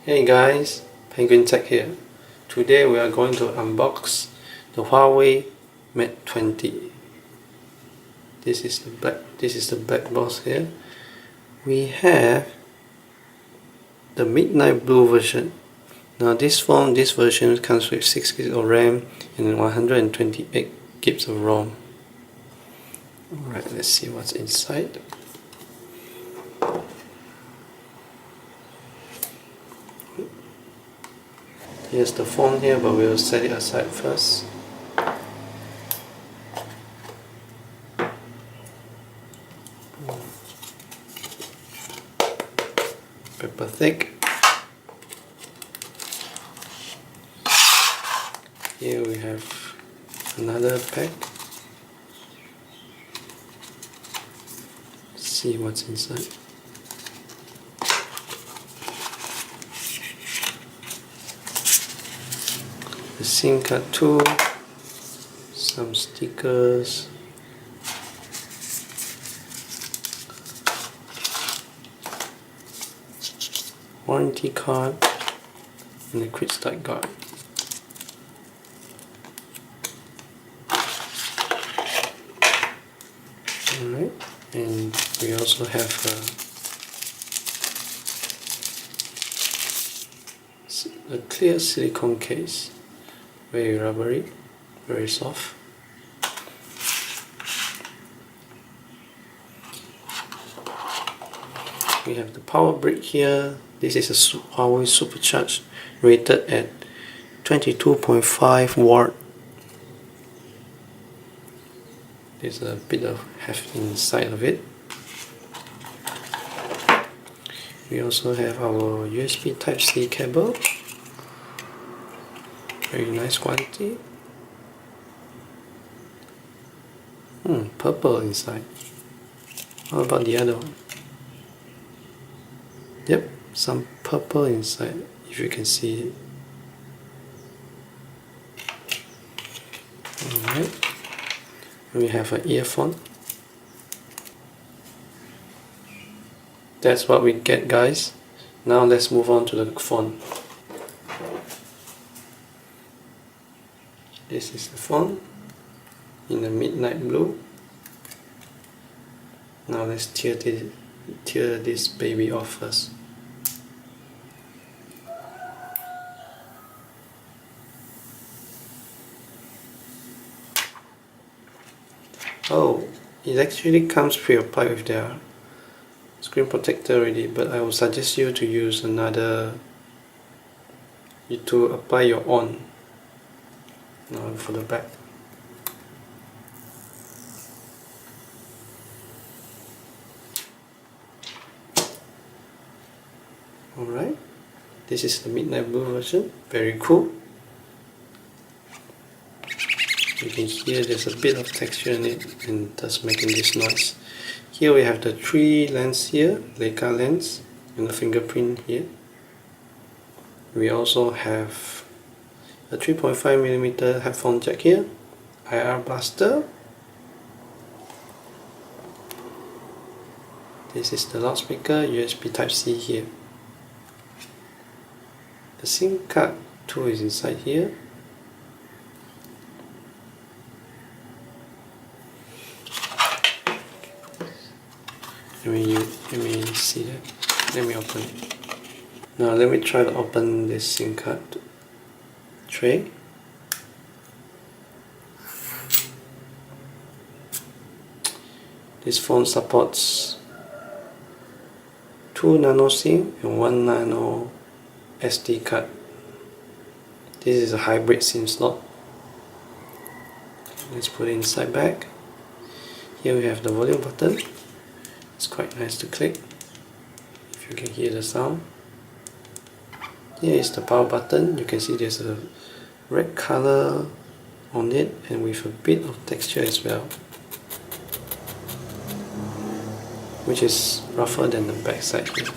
Hey guys, Penguin Tech here. Today we are going to unbox the Huawei Mate 20. This is the black box here. We have the midnight blue version. Now this version comes with 6 GB of RAM and 128 GB of ROM. Alright, let's see what's inside. Here's the phone here, but we'll set it aside first. Paper thick. Here we have another pack. Let's see what's inside. The SIM card tool, some stickers, warranty card, and a quick start guide. Alright, and we also have a clear silicone case. Very rubbery, very soft. We have the power brick here. This is a Huawei supercharged, rated at 22.5 watt. There's a bit of heft inside of it. We also have our USB Type-C cable. Very nice quality. Purple inside. How about the other one? Yep, some purple inside, if you can see it. Alright. We have an earphone. That's what we get, guys. Now let's move on to the phone. This is the phone in the midnight blue. Now let's tear this baby off first. Oh, it actually comes pre-applied with their screen protector already, but I would suggest you to use to apply your own. Now for the back. Alright, this is the midnight blue version, very cool. You can hear there's a bit of texture in it and thus making this noise. Here we have the 3 lens here, Leica lens, and the fingerprint here. We also have a 3.5mm headphone jack here, IR blaster. This is the loudspeaker, USB Type-C here. The SIM card tool is inside here. Let me see that. Let me open it. Now let me try to open this SIM card tray. This phone supports 2 nano SIM and 1 nano SD card. This is a hybrid SIM slot. Let's put it inside back. Here we have the volume button. It's quite nice to click, if you can hear the sound. Here is the power button. You can see there's a red color on it and with a bit of texture as well, which is rougher than the back side here.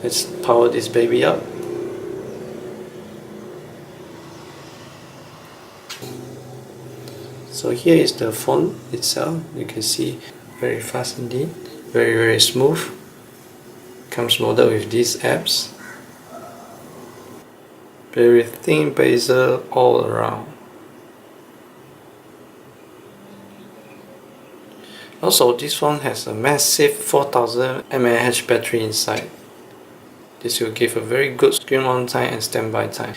Let's power this baby up. So here is the phone itself. You can see very fast indeed, very smooth. Comes loaded with these apps. Very thin bezel all around. Also, this one has a massive 4000 mAh battery inside. This will give a very good screen on time and standby time.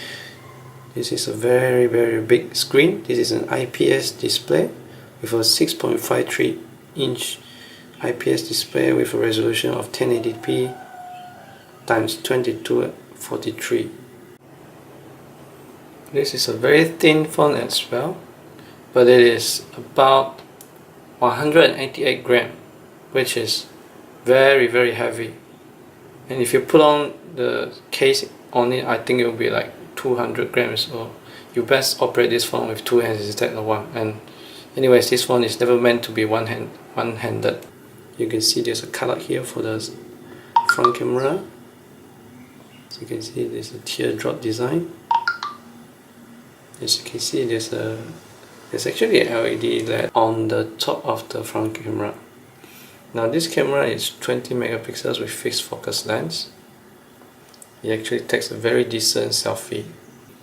This is a very big screen. This is an IPS display with a 6.53 inch IPS display with a resolution of 1080p times 2243. This is a very thin phone as well, but it is about 188 gram, which is very heavy. And if you put on the case on it, I think it will be like 200 grams. So you best operate this phone with two hands instead of one. And anyways, this phone is never meant to be one-handed. You can see there's a cutout here for the front camera. So you can see there's a teardrop design. As you can see, there's actually a LED LED on the top of the front camera. Now this camera is 20 megapixels with fixed focus lens. It actually takes a very decent selfie.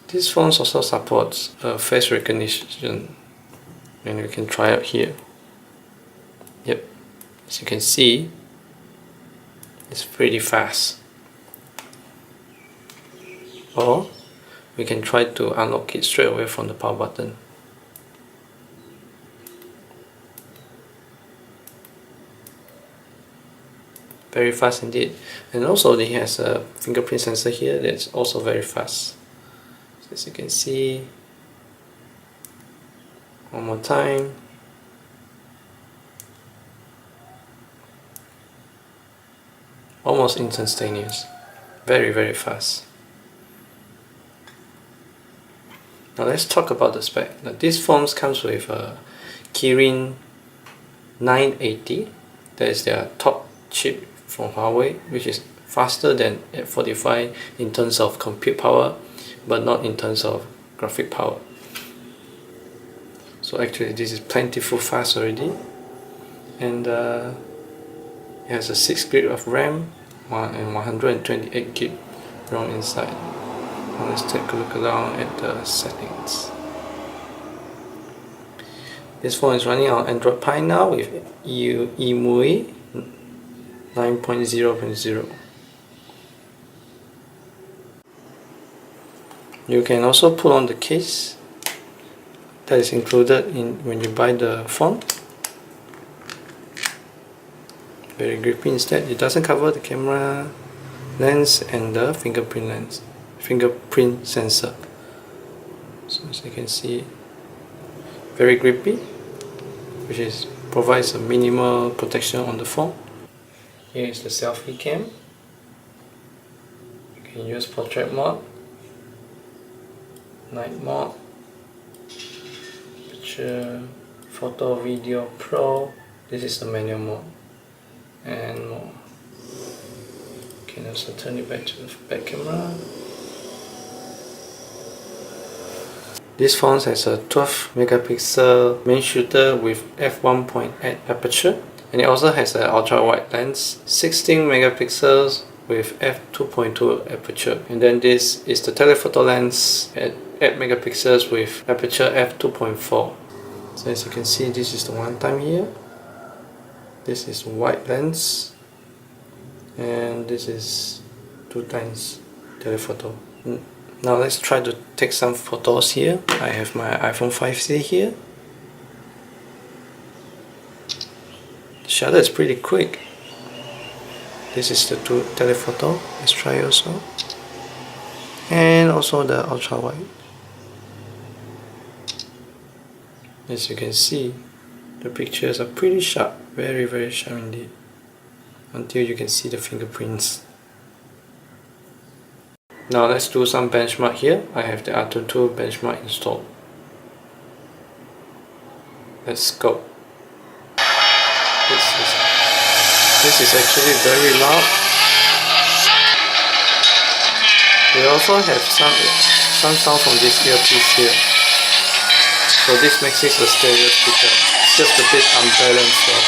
This phone also supports face recognition, and you can try it here. Yep, as you can see, it's pretty fast. Or we can try to unlock it straight away from the power button. Very fast indeed. And also it has a fingerprint sensor here that's also very fast. So as you can see, one more time. Almost instantaneous. Very fast. Now let's talk about the spec. Now this phone comes with a Kirin 980. That is their top chip from Huawei, which is faster than F45 in terms of compute power, but not in terms of graphic power. So actually this is plentiful fast already. And it has a 6 GB of RAM and 128 GB ROM inside. Now let's take a look around at the settings. This phone is running on Android Pie now with EMUI 9.0.0. You can also put on the case that is included in when you buy the phone. Very grippy instead. It doesn't cover the camera lens and the fingerprint sensor. So as you can see, very grippy, which provides a minimal protection on the phone. Here is the selfie cam. You can use portrait mode, night mode, picture, photo, video, pro. This is the manual mode, and more. You can also turn it back to the back camera. This phone has a 12 megapixel main shooter with f1.8 aperture. And it also has an ultra wide lens, 16 megapixels with f2.2 aperture. And then this is the telephoto lens at 8 megapixels with aperture f2.4. So as you can see, this is the one time here. This is wide lens, and this is 2 times telephoto. Now let's try to take some photos here. I have my iPhone 5C here. Shutter is pretty quick. This is the telephoto. Let's try also. And also the ultra wide. As you can see, the pictures are pretty sharp. Very sharp indeed. Until you can see the fingerprints. Now let's do some benchmark here. I have the R22 benchmark installed. Let's go. This is actually very loud. We also have some sound from this earpiece here. So this makes it a stereo speaker. It's just a bit unbalanced though.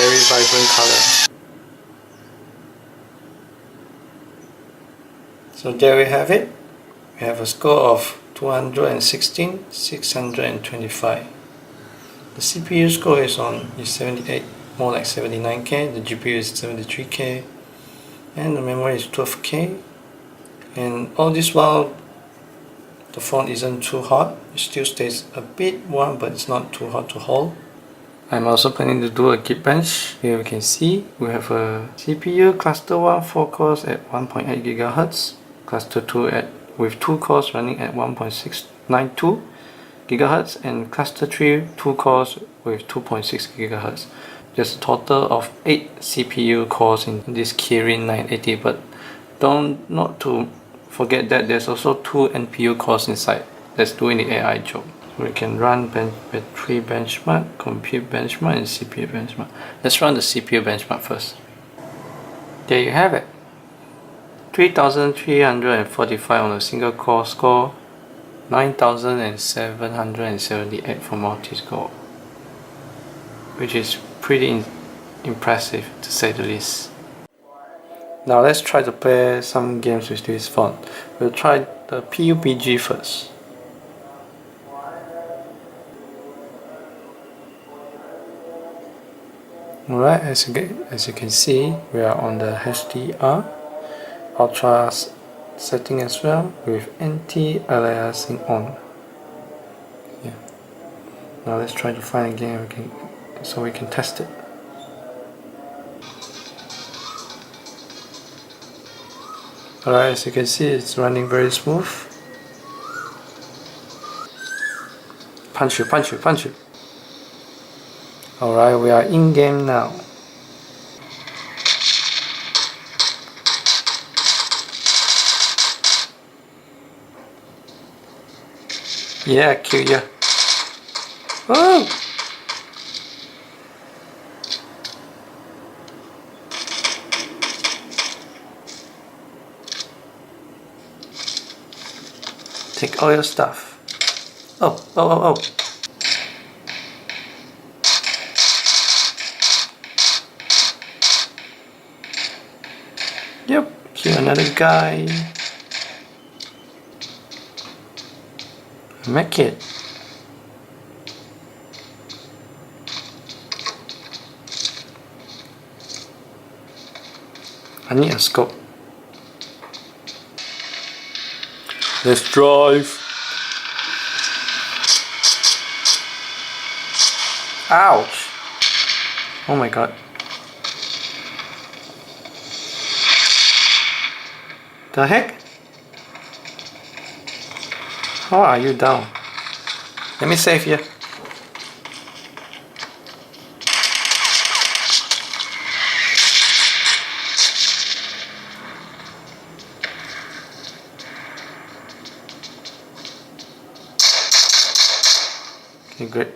Very very vibrant color. So there we have it. We have a score of 216, 625. The CPU score is 78, more like 79K. The GPU is 73K, and the memory is 12K. And all this while, the phone isn't too hot. It still stays a bit warm, but it's not too hot to hold. I'm also planning to do a Geekbench. Here we can see we have a CPU cluster 1 4 cores at 1.8 GHz, cluster 2 with 2 cores running at 1.692 GHz, and cluster 3 2 cores with 2.6 GHz. There's a total of 8 CPU cores in this Kirin 980, but not to forget that there's also 2 NPU cores inside that's doing the AI job. We can run battery benchmark, compute benchmark, and CPU benchmark. Let's run the CPU benchmark first. There you have it. 3,345 on a single core score, 9,778 for multi-score, which is pretty impressive to say the least. Now let's try to play some games with this phone. We'll try the PUBG first. Alright, as you can see, we are on the HDR Ultra setting as well, with anti-aliasing on. Yeah. Now let's try to find a game so we can test it. Alright, as you can see, it's running very smooth. Punch you. Alright, we are in game now. Yeah, kill ya. Oh! Take all your stuff. Oh. Yep, kill another guy. Make it. I need a scope. Let's drive. Ouch! Oh my god. The heck? How are you down? Let me save you. Okay, great.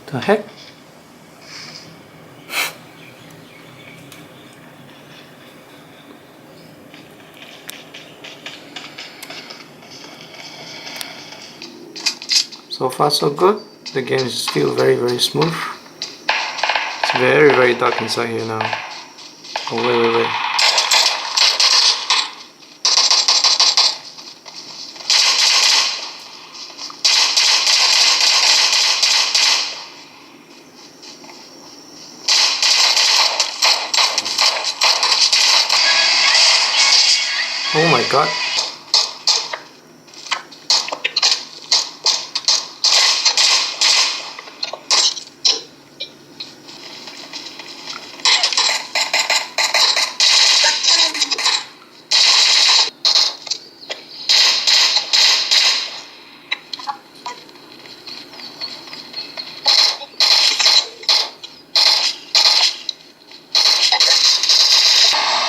The heck? So far so good. The game is still very smooth. It's very dark inside here now. Oh wait. Oh my god.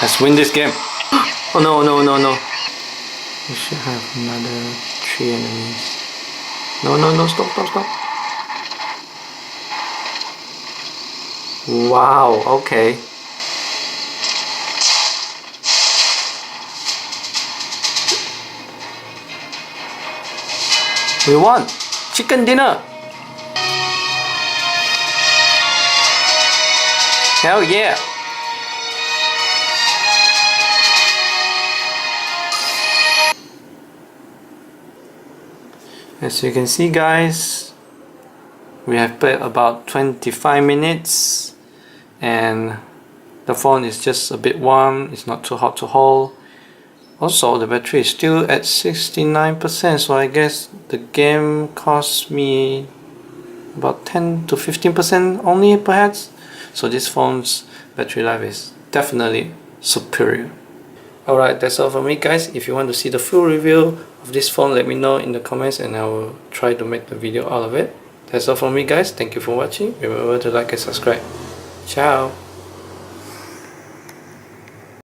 Let's win this game. Oh no. We should have another 3 enemies. No, stop. Wow, okay. We won! Chicken dinner! Hell yeah! As you can see guys, we have played about 25 minutes and the phone is just a bit warm, it's not too hot to hold. Also the battery is still at 69%, so I guess the game cost me about 10 to 15% only perhaps. So this phone's battery life is definitely superior. Alright, that's all for me guys. If you want to see the full review of this phone, let me know in the comments and I will try to make the video out of it. That's all for me guys. Thank you for watching. Remember to like and subscribe. Ciao.